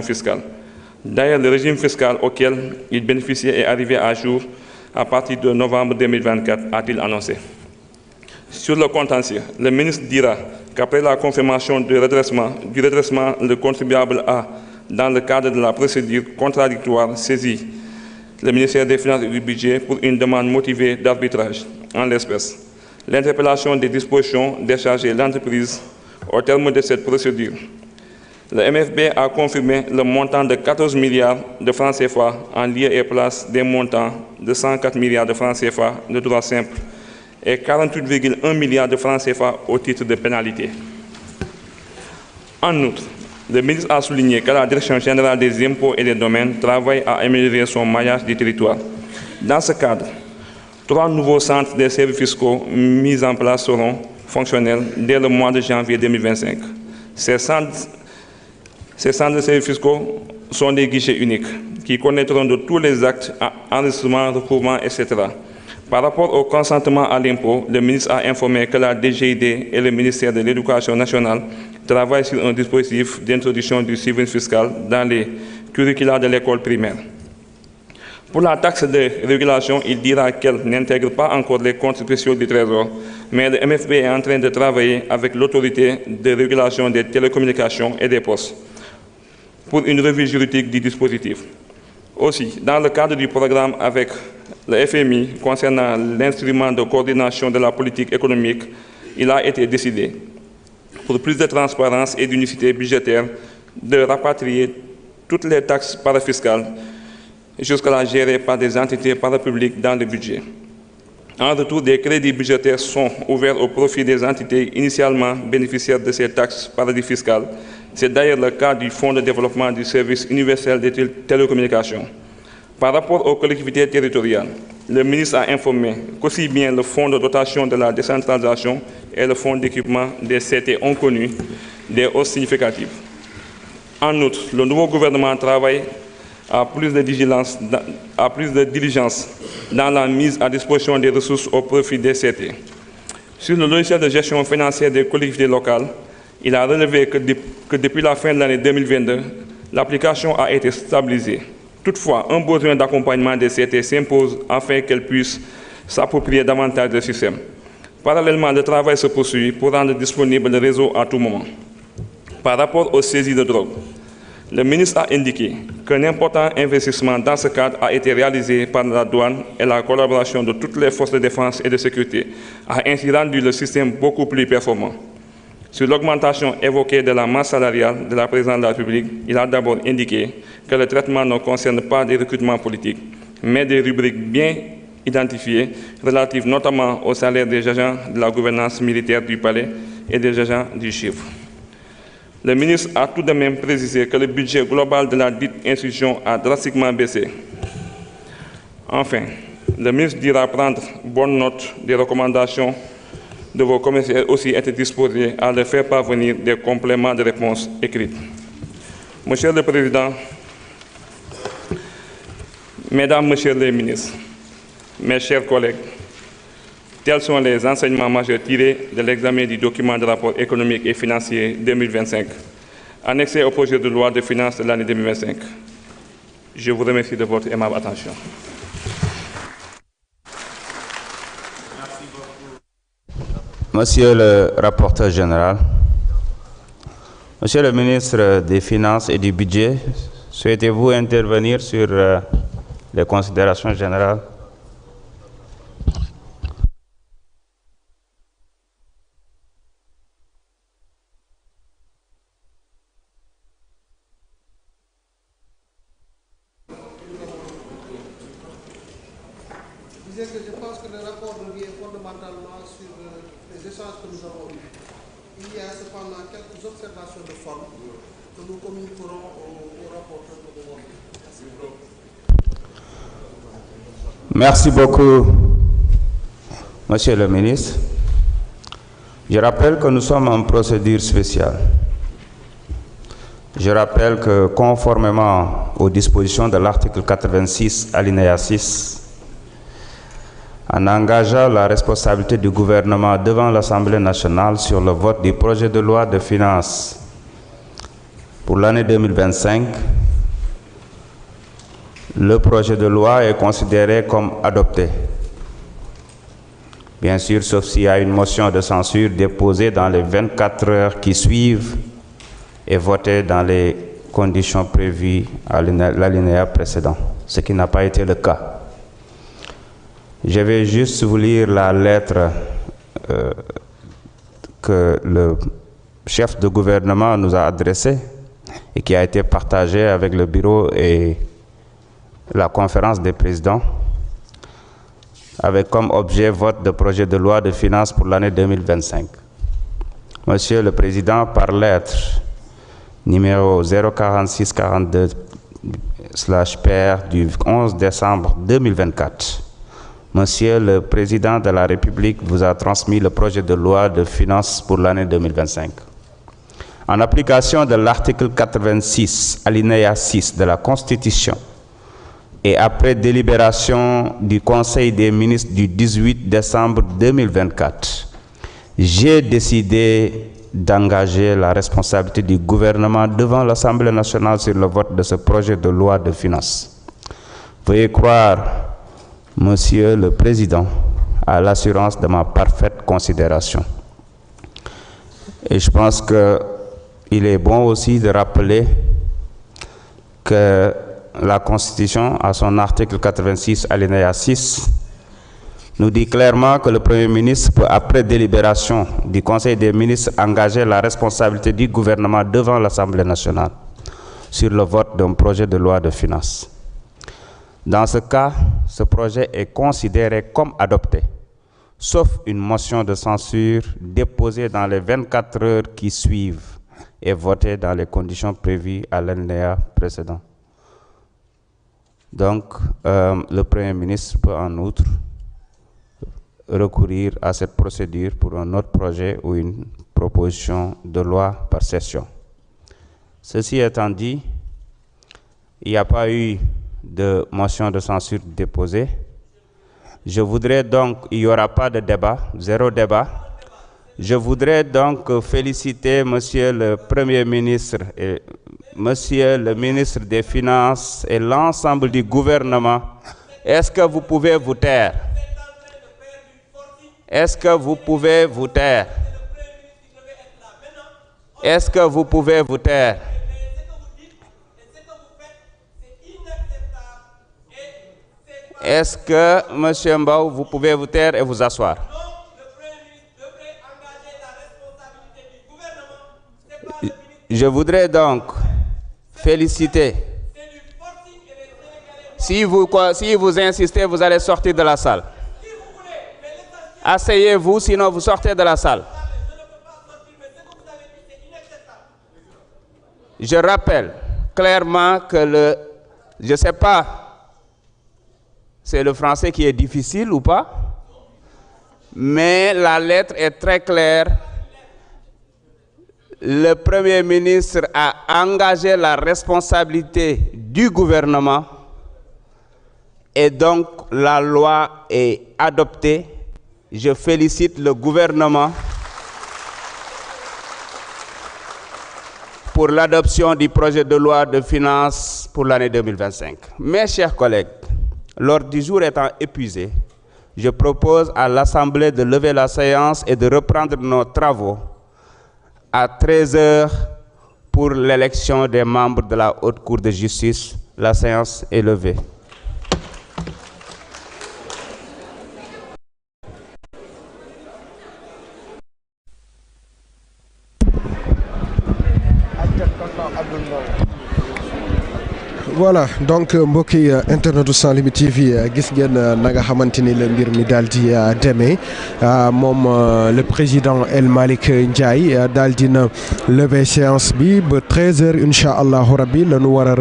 fiscale. D'ailleurs, le régime fiscal auquel il bénéficiait est arrivé à jour à partir de novembre 2024, a-t-il annoncé. Sur le contentieux, le ministre dira qu'après la confirmation du redressement, le contribuable a, dans le cadre de la procédure contradictoire, saisi le ministère des Finances et du Budget pour une demande motivée d'arbitrage, en l'espèce. L'interpellation des dispositions déchargées l'entreprise au terme de cette procédure. Le MFB a confirmé le montant de 14 milliards de francs CFA en lieu et place des montants de 104 milliards de francs CFA de droit simple et 48,1 milliards de francs CFA au titre de pénalité. En outre, le ministre a souligné que la Direction générale des impôts et des domaines travaille à améliorer son maillage du territoire. Dans ce cadre, 3 nouveaux centres de services fiscaux mis en place seront fonctionnels dès le mois de janvier 2025. Ces centres de services fiscaux sont des guichets uniques qui connaîtront de tous les actes, enregistrements, recouvrements, etc. Par rapport au consentement à l'impôt, le ministre a informé que la DGID et le ministère de l'Éducation nationale travaillent sur un dispositif d'introduction du suivi fiscal dans les curricula de l'école primaire. Pour la taxe de régulation, il dira qu'elle n'intègre pas encore les comptes spéciaux du Trésor, mais le MFB est en train de travailler avec l'autorité de régulation des télécommunications et des postes pour une revue juridique du dispositif. Aussi, dans le cadre du programme avec le FMI concernant l'instrument de coordination de la politique économique, il a été décidé, pour plus de transparence et d'unicité budgétaire, de rapatrier toutes les taxes parafiscales jusqu'à-là gérées par des entités parapubliques dans le budget. En retour, des crédits budgétaires sont ouverts au profit des entités initialement bénéficiaires de ces taxes paradis fiscales. C'est d'ailleurs le cas du Fonds de développement du service universel des télécommunications. Par rapport aux collectivités territoriales, le ministre a informé qu'aussi bien le Fonds de dotation de la décentralisation et le Fonds d'équipement des CT ont connu des hausses significatives. En outre, le nouveau gouvernement travaille à plus de diligence dans la mise à disposition des ressources au profit des CT. Sur le logiciel de gestion financière des collectivités locales, il a relevé que depuis la fin de l'année 2022, l'application a été stabilisée. Toutefois, un besoin d'accompagnement des CT s'impose afin qu'elles puissent s'approprier davantage le système. Parallèlement, le travail se poursuit pour rendre disponible le réseau à tout moment. Par rapport aux saisies de drogue, le ministre a indiqué qu'un important investissement dans ce cadre a été réalisé par la douane et la collaboration de toutes les forces de défense et de sécurité a ainsi rendu le système beaucoup plus performant. Sur l'augmentation évoquée de la masse salariale de la présidente de la République, il a d'abord indiqué que le traitement ne concerne pas des recrutements politiques, mais des rubriques bien identifiées relatives notamment au salaire des agents de la gouvernance militaire du palais et des agents du chiffre. Le ministre a tout de même précisé que le budget global de la dite institution a drastiquement baissé. Enfin, le ministre dira prendre bonne note des recommandations de vos commissaires aussi être disposés à leur faire parvenir des compléments de réponse écrites. Monsieur le Président, Mesdames, Messieurs les ministres, mes chers collègues, tels sont les enseignements majeurs tirés de l'examen du document de rapport économique et financier 2025, annexé au projet de loi de finances de l'année 2025. Je vous remercie de votre aimable attention. Monsieur le rapporteur général, Monsieur le ministre des Finances et du Budget, souhaitez-vous intervenir sur les considérations générales? Je pense que le rapport revient fondamentalement sur les échanges que nous avons eus. Il y a cependant quelques observations de forme que nous communiquerons au rapporteur de l'ordre. Merci beaucoup, Monsieur le ministre. Je rappelle que nous sommes en procédure spéciale. Je rappelle que, conformément aux dispositions de l'article 86, alinéa 6, en engageant la responsabilité du gouvernement devant l'Assemblée nationale sur le vote du projet de loi de finances Pour l'année 2025, le projet de loi est considéré comme adopté. Bien sûr, sauf s'il y a une motion de censure déposée dans les 24 heures qui suivent et votée dans les conditions prévues à l'alinéa précédent, ce qui n'a pas été le cas. Je vais juste vous lire la lettre que le chef de gouvernement nous a adressée et qui a été partagée avec le bureau et la conférence des présidents, avec comme objet vote de projet de loi de finances pour l'année 2025. Monsieur le Président, par lettre numéro 04642/PR du 11 décembre 2024, Monsieur le Président de la République vous a transmis le projet de loi de finances pour l'année 2025. En application de l'article 86, alinéa 6 de la Constitution, et après délibération du Conseil des ministres du 18 décembre 2024, j'ai décidé d'engager la responsabilité du gouvernement devant l'Assemblée nationale sur le vote de ce projet de loi de finances. Veuillez croire, Monsieur le Président, à l'assurance de ma parfaite considération. Et je pense qu'il est bon aussi de rappeler que la Constitution, à son article 86, alinéa 6, nous dit clairement que le Premier ministre peut, après délibération du Conseil des ministres, engager la responsabilité du gouvernement devant l'Assemblée nationale sur le vote d'un projet de loi de finances. Dans ce cas, ce projet est considéré comme adopté, sauf une motion de censure déposée dans les 24 heures qui suivent et votée dans les conditions prévues à l'alinéa précédent. Donc, le Premier ministre peut en outre recourir à cette procédure pour un autre projet ou une proposition de loi par session. Ceci étant dit, il n'y a pas eu de motion de censure déposée. Je voudrais donc, il n'y aura pas de débat, zéro débat. Je voudrais donc féliciter Monsieur le Premier ministre et Monsieur le ministre des Finances et l'ensemble du gouvernement. Est-ce que vous pouvez vous taire? Est-ce que vous pouvez vous taire? Est-ce que vous pouvez vous taire? Est-ce que, M. Mbaou, vous pouvez vous taire et vous asseoir? Je voudrais donc féliciter. Si vous insistez, vous allez sortir de la salle. Asseyez-vous, sinon vous sortez de la salle. Je rappelle clairement que je ne sais pas, c'est le français qui est difficile ou pas, mais la lettre est très claire. Le Premier ministre a engagé la responsabilité du gouvernement et donc la loi est adoptée. Je félicite le gouvernement pour l'adoption du projet de loi de finances pour l'année 2025. Mes chers collègues, l'ordre du jour étant épuisé, je propose à l'Assemblée de lever la séance et de reprendre nos travaux à 13 h pour l'élection des membres de la Haute Cour de justice. La séance est levée. Voilà, donc mbokki internetu Sans Limites TV gis ngeen na nga xamante ni la mbir mi daal di demee moom le président El Malick Ndiaye daal dina lever séance bi ba 13 h incha allahu rabbi la ñu war a